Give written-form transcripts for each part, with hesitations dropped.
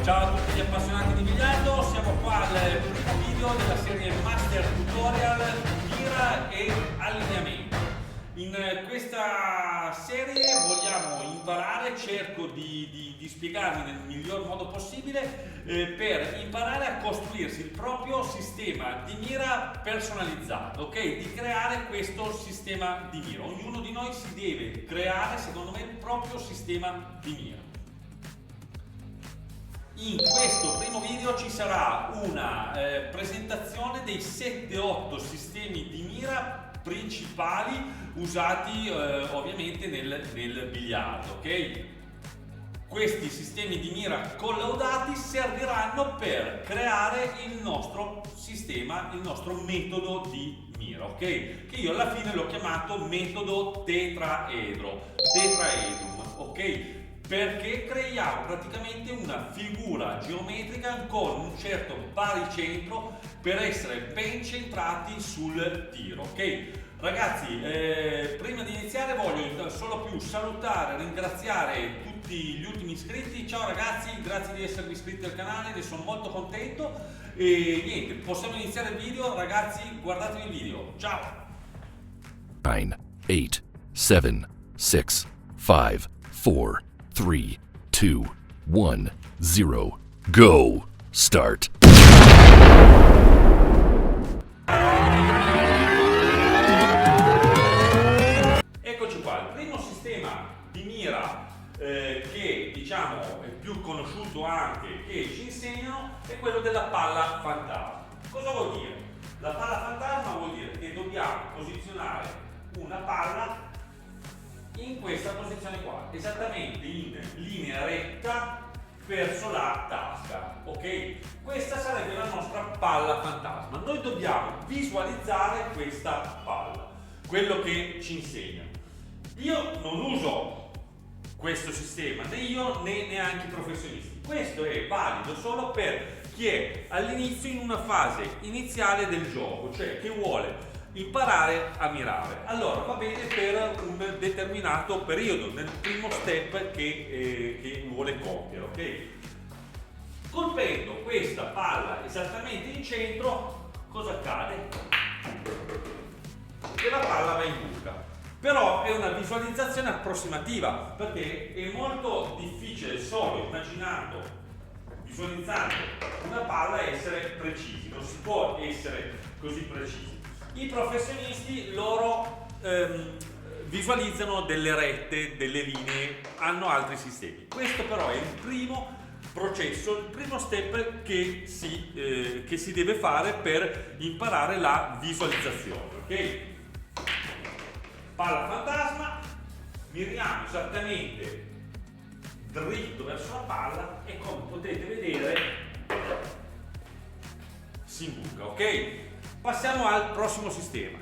Ciao a tutti gli appassionati di biliardo, siamo qua al primo video della serie Master Tutorial Mira e Allineamento. In questa serie vogliamo imparare, cerco di spiegarvi nel miglior modo possibile per imparare a costruirsi il proprio sistema di mira personalizzato, ok? Di creare questo sistema di mira. Ognuno di noi si deve creare, secondo me, il proprio sistema di mira. In questo primo video ci sarà una presentazione dei 7-8 sistemi di mira principali usati ovviamente nel biliardo, ok? Questi sistemi di mira collaudati serviranno per creare il nostro sistema, il nostro metodo di mira, ok? Che io alla fine l'ho chiamato metodo tetraedrum, ok? Perché creiamo praticamente una figura geometrica con un certo baricentro per essere ben centrati sul tiro, ok? Ragazzi, prima di iniziare voglio solo più salutare, ringraziare tutti gli ultimi iscritti. Ciao ragazzi, grazie di esservi iscritti al canale, ne sono molto contento e niente, possiamo iniziare il video. Ragazzi, guardatevi il video, ciao! 9, 8, 7, 6, 5, 4, 3, 2, 1, 0, go, start. Eccoci qua, il primo sistema di mira che diciamo è più conosciuto anche, che ci insegnano, è quello della palla fantasma. Cosa vuol dire? La palla fantasma vuol dire che dobbiamo posizionare una palla in questa posizione qua, esattamente in linea retta verso la tasca, ok? Questa sarebbe la nostra palla fantasma. Noi dobbiamo visualizzare questa palla, quello che ci insegna. Io non uso questo sistema, né io né neanche i professionisti. Questo è valido solo per chi è all'inizio, in una fase iniziale del gioco, cioè che vuole imparare a mirare. Allora va bene per un determinato periodo, nel primo step che vuole compiere, ok? Colpendo questa palla esattamente in centro, cosa accade? Che la palla va in buca. Però è una visualizzazione approssimativa, perché è molto difficile solo visualizzando una palla essere precisi, non si può essere così precisi. I professionisti loro visualizzano delle rette, delle linee, hanno altri sistemi. Questo però è il primo processo, il primo step che si deve fare per imparare la visualizzazione, ok? Palla fantasma, miriamo esattamente dritto verso la palla e come potete vedere si imbuca, ok? Passiamo al prossimo sistema.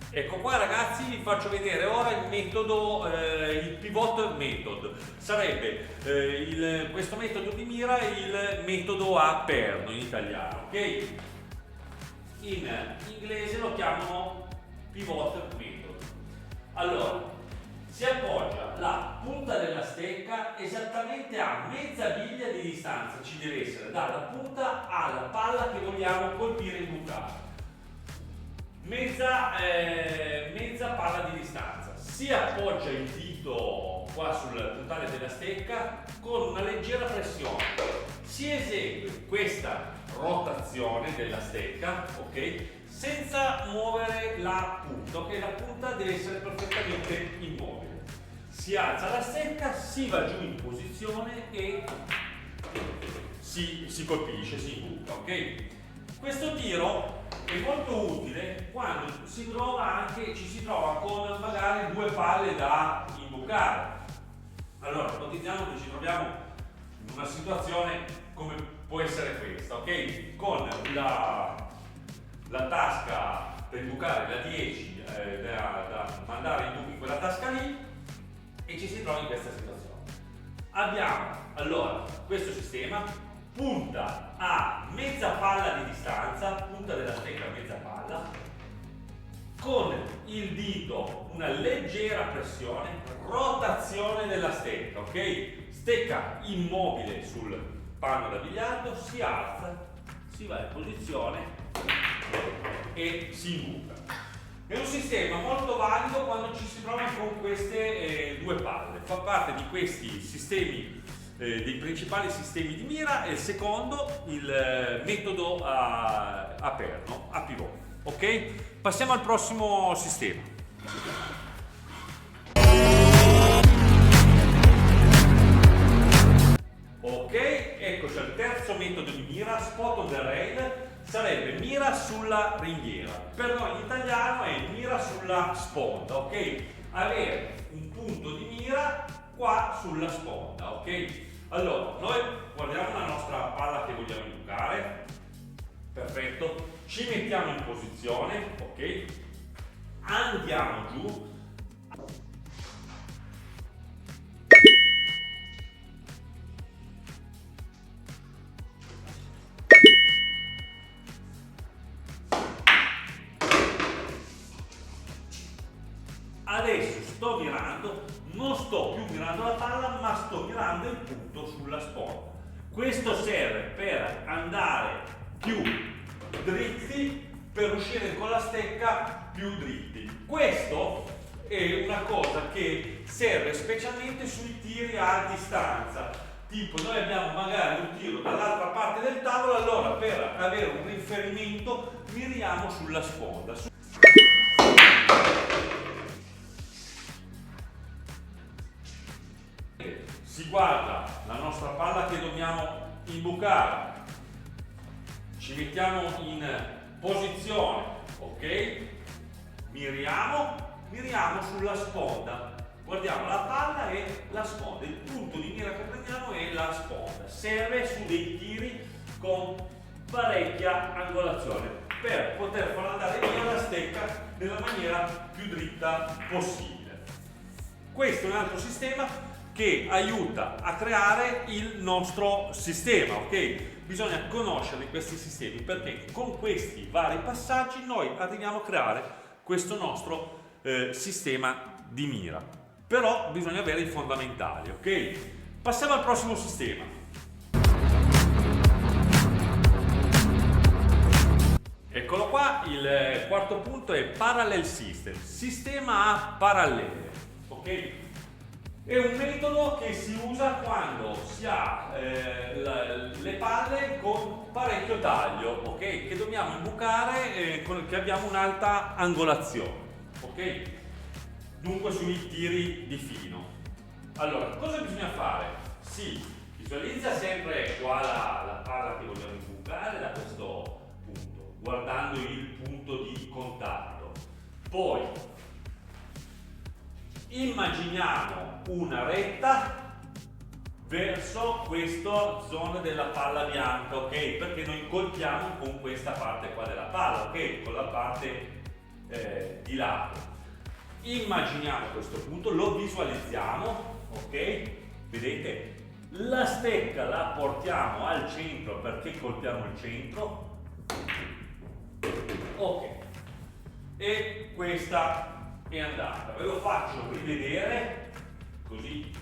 Ecco qua ragazzi, vi faccio vedere ora il metodo, il pivot method. Sarebbe questo metodo di mira il metodo a perno in italiano, ok? In inglese lo chiamano pivot method. Allora, si appoggia la punta della stecca esattamente a mezza biglia di distanza, ci deve essere dalla punta alla palla che vogliamo colpire e bucare. Mezza palla di distanza. Si appoggia il dito qua sul puntale della stecca con una leggera pressione. Si esegue questa rotazione della stecca, ok? Senza muovere la punta, ok? La punta deve essere perfettamente immobile. Si alza la stecca, si va giù in posizione e si colpisce, si imbuca, ok? Questo tiro è molto utile quando ci si trova con magari due palle da imbucare. Allora, ipotizziamo che ci troviamo in una situazione come può essere questa, ok? Con la tasca per imbucare da 10 da mandare in buco in quella tasca lì e ci si trova in questa situazione. Abbiamo allora questo sistema, punta a mezza palla di distanza, punta della stecca a mezza palla, con il dito una leggera pressione, rotazione rotazione della stecca, ok? Stecca immobile sul palo da biliardo, si alza, si va in posizione e si imbuca. È un sistema molto valido quando ci si trova con queste due palle. Fa parte di questi sistemi, dei principali sistemi di mira, e il secondo, il metodo a perno, a pivot. Ok? Passiamo al prossimo sistema. Ok, eccoci al terzo metodo di mira, spot on the rail, sarebbe mira sulla ringhiera. Per noi in italiano è mira sulla sponda, ok? Avere un punto di mira qua sulla sponda, ok? Allora, noi guardiamo la nostra palla che vogliamo imbucare, perfetto, ci mettiamo in posizione, ok? Andiamo giù. Adesso sto mirando, non sto più mirando la palla, ma sto mirando il punto sulla sponda. Questo serve per andare più dritti, per uscire con la stecca più dritti. Questo è una cosa che serve specialmente sui tiri a distanza. Tipo, noi abbiamo magari un tiro dall'altra parte del tavolo, allora per avere un riferimento miriamo sulla sponda. Si guarda la nostra palla che dobbiamo imbucare, ci mettiamo in posizione, ok? Miriamo sulla sponda, guardiamo la palla e la sponda, il punto di mira che prendiamo è la sponda. Serve su dei tiri con parecchia angolazione per poter far andare via la stecca nella maniera più dritta possibile. Questo è un altro sistema che aiuta a creare il nostro sistema, ok? Bisogna conoscere questi sistemi, perché con questi vari passaggi noi arriviamo a creare questo nostro sistema di mira. Però bisogna avere i fondamentali, ok? Passiamo al prossimo sistema. Eccolo qua, il quarto punto è parallel system, sistema a parallele, ok? È un metodo che si usa quando si ha le palle con parecchio taglio, ok? Che dobbiamo imbucare, che abbiamo un'alta angolazione, ok? Dunque sui tiri di fino. Allora, cosa bisogna fare? Si visualizza sempre qua la palla che vogliamo imbucare da questo punto, guardando il punto di contatto. Poi immaginiamo una retta verso questa zona della palla bianca, ok? Perché noi colpiamo con questa parte qua della palla, ok? Con la parte di lato. Immaginiamo questo punto, lo visualizziamo, ok? Vedete? La stecca la portiamo al centro perché colpiamo il centro, ok? E questa è andata, ve lo faccio rivedere così.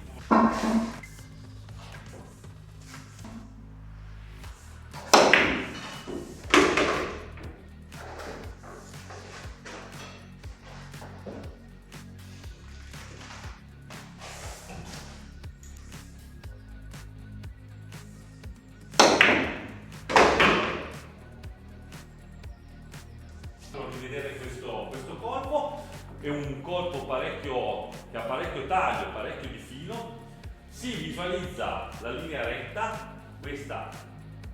Rivedere questo colpo. È un colpo che ha parecchio taglio, parecchio di filo. Si visualizza la linea retta, questa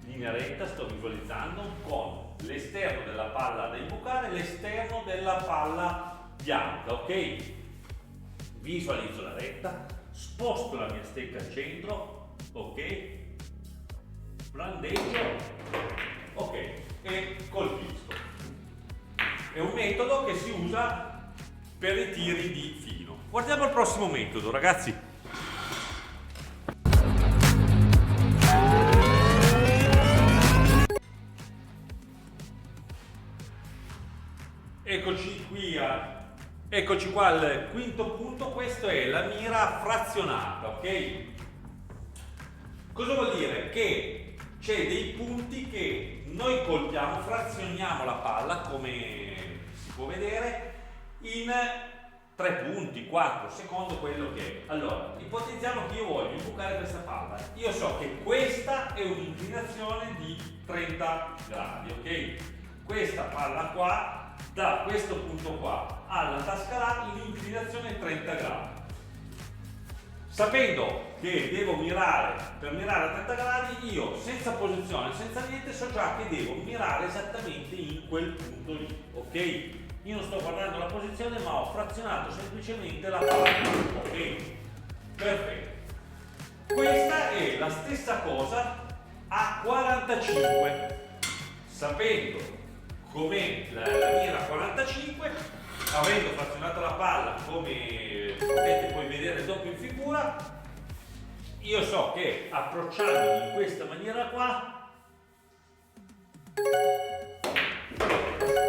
linea retta sto visualizzando con l'esterno della palla da imbucare e l'esterno della palla bianca, ok? Visualizzo la retta, sposto la mia stecca al centro, ok? Brandeggio, ok, e colpisco. È un metodo che si usa per i tiri di fino. Guardiamo il prossimo metodo, ragazzi. Eccoci qui Eccoci qua al quinto punto, questo è la mira frazionata, ok? Cosa vuol dire? Che c'è dei punti che noi colpiamo, frazioniamo la palla, come si può vedere, in 3 punti, 4, secondo quello che è. Allora, ipotizziamo che io voglio imbucare questa palla. Io so che questa è un'inclinazione di 30 gradi, ok? Questa palla qua, da questo punto qua alla tasca là, l'inclinazione è 30 gradi. Sapendo che devo mirare, per mirare a 30 gradi, io senza posizione, senza niente, so già che devo mirare esattamente in quel punto lì, ok? Io non sto guardando la posizione, ma ho frazionato semplicemente la palla, ok? Perfetto. Questa è la stessa cosa a 45. Sapendo com'è la mira 45, avendo frazionato la palla come potete poi vedere dopo in figura, io so che approcciandomi in questa maniera qua,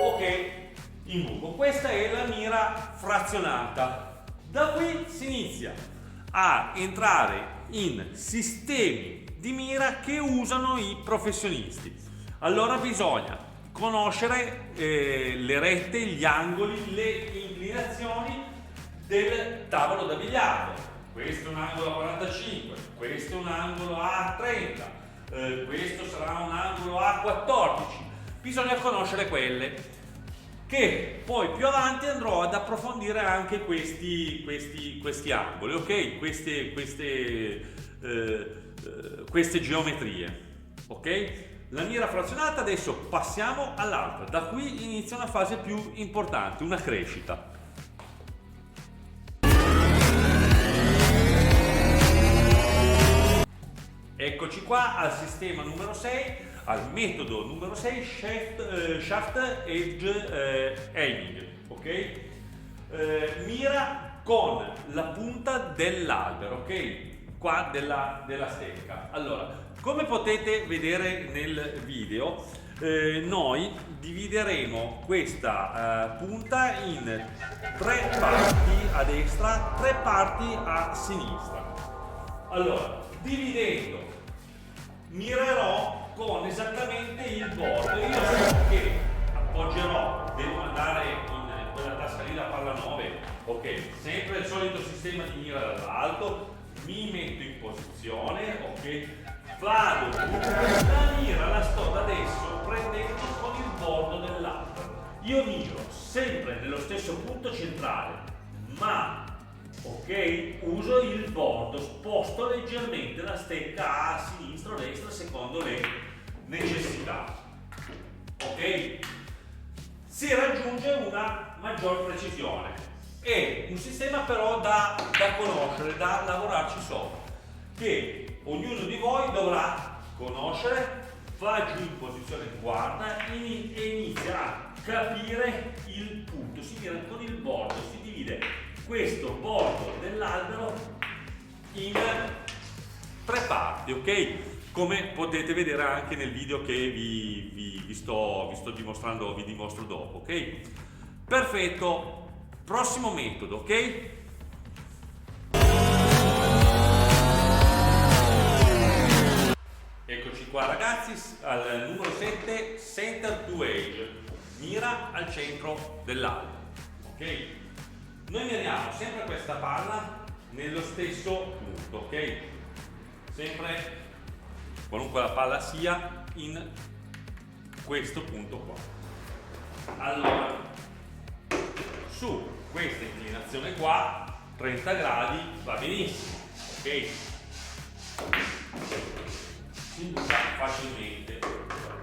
ok, imbuco. Questa è la mira frazionata. Da qui si inizia a entrare in sistemi di mira che usano i professionisti. Allora bisogna conoscere le rette, gli angoli, le inclinazioni del tavolo da biliardo. Questo è un angolo a 45, questo è un angolo a 30, questo sarà un angolo a 14. Bisogna conoscere quelle, che poi più avanti andrò ad approfondire anche questi angoli, ok? Queste geometrie, ok? La mira frazionata, adesso passiamo all'altra. Da qui inizia una fase più importante, una crescita. Eccoci qua al sistema numero 6, al metodo numero 6, shaft edge aiming, ok? Mira con la punta dell'albero, ok? Qua della stecca. Allora, come potete vedere nel video, noi divideremo questa punta in 3 parti a destra, 3 parti a sinistra. Allora, dividendo, mirerò con esattamente il bordo. Io so che appoggerò, devo andare in quella tasca lì, la palla 9, ok? Sempre il solito sistema di mira dall'alto, mi metto in posizione, ok? Vado, la mira la sto da adesso prendendo con il bordo dell'albero. Io miro sempre nello stesso punto centrale, ma ok, uso il bordo, sposto leggermente la stecca a sinistra o a destra secondo le necessità, ok? Si raggiunge una maggior precisione. È un sistema però da conoscere, da lavorarci sopra, che ognuno di voi dovrà conoscere, va giù in posizione di guarda e inizia a capire il punto. Si mira con il bordo, si divide questo bordo dell'albero in 3 parti, ok? Come potete vedere anche nel video che vi sto dimostrando, vi dimostro dopo, ok? Perfetto. Prossimo metodo, ok? Eccoci qua ragazzi, al numero 7, center to edge, mira al centro dell'albero, ok? Noi miriamo sempre questa palla nello stesso punto, ok? Sempre, qualunque la palla sia, in questo punto qua. Allora, su questa inclinazione qua, 30 gradi, va benissimo, ok? Si imbuca facilmente.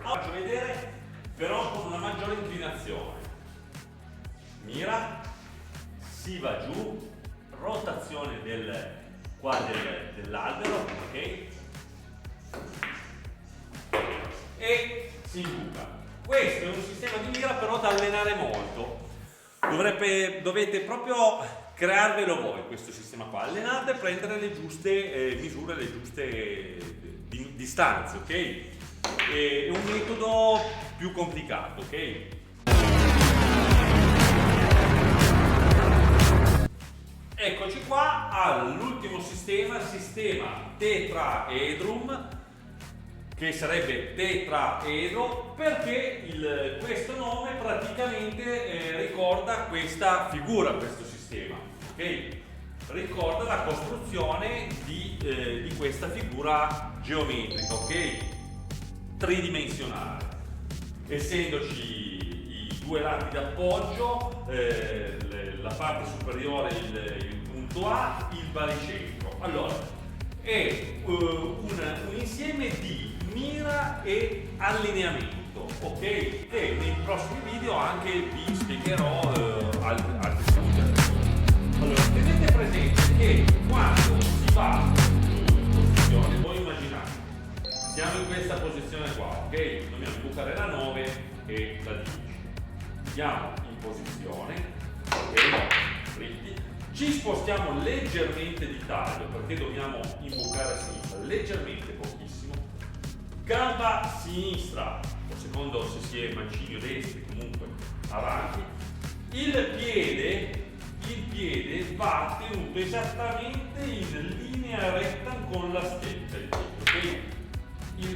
Faccio vedere però con una maggiore inclinazione. Mira, si va giù, rotazione dell'albero, ok? E si imbuca. Questo è un sistema di mira però da allenare molto. Dovete proprio crearvelo voi questo sistema qua. Allenate, prendere le giuste misure, le giuste distanze, ok? È un metodo più complicato, ok? Eccoci qua all'ultimo sistema, il sistema tetraedrum, che sarebbe tetraedro perché questo nome praticamente ricorda questa figura, questo sistema, ok? Ricorda la costruzione di questa figura geometrica, ok? Tridimensionale, essendoci i due lati d'appoggio, la parte superiore il punto A, il baricentro. Allora, è un insieme di mira e allineamento, ok? E nei prossimi video anche vi spiegherò altri punti. Allora, tenete presente che quando si va in posizione, voi immaginate, siamo in questa posizione qua, ok? Dobbiamo bucare la 9 e la 10. Andiamo in posizione, ok? Dritti. Ci spostiamo leggermente di taglio perché dobbiamo imbucare a sinistra, leggermente, pochissimo. Gamba sinistra, o secondo se si è mancini o destri, comunque avanti. Il piede va tenuto esattamente in linea retta con la stecca, ok?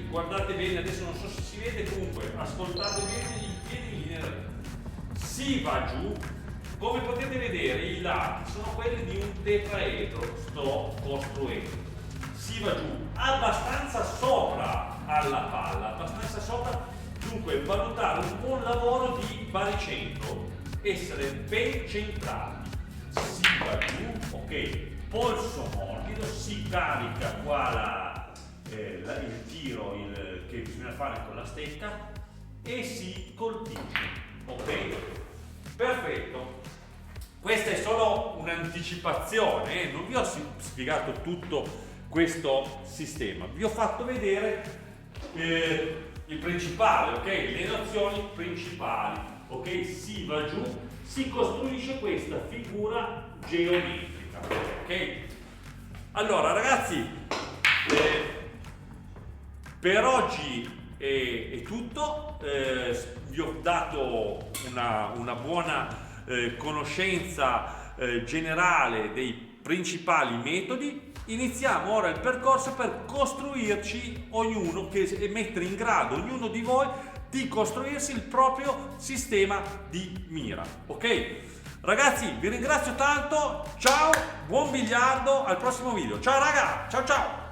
Guardate bene, adesso non so se si vede, comunque ascoltate bene, il piede in linea retta. Si va giù, come potete vedere i lati sono quelli di un tetraedro, sto costruendo. Si va giù abbastanza sopra alla palla, abbastanza sopra, dunque valutare un buon lavoro di baricentro, essere ben centrati. Si va giù, ok, polso morbido, si carica qua il tiro che bisogna fare con la stecca e si colpisce, ok? Perfetto. Questa è solo un'anticipazione, non vi ho spiegato tutto questo sistema, vi ho fatto vedere il principale, ok? Le nozioni principali, ok? Si va giù, si costruisce questa figura geometrica, ok? Allora ragazzi, per oggi è tutto, vi ho dato una buona conoscenza generale dei principali metodi. Iniziamo ora il percorso per costruirci ognuno, e mettere in grado ognuno di voi di costruirsi il proprio sistema di mira, ok? Ragazzi, vi ringrazio tanto, ciao, buon biliardo, al prossimo video, ciao raga, ciao ciao!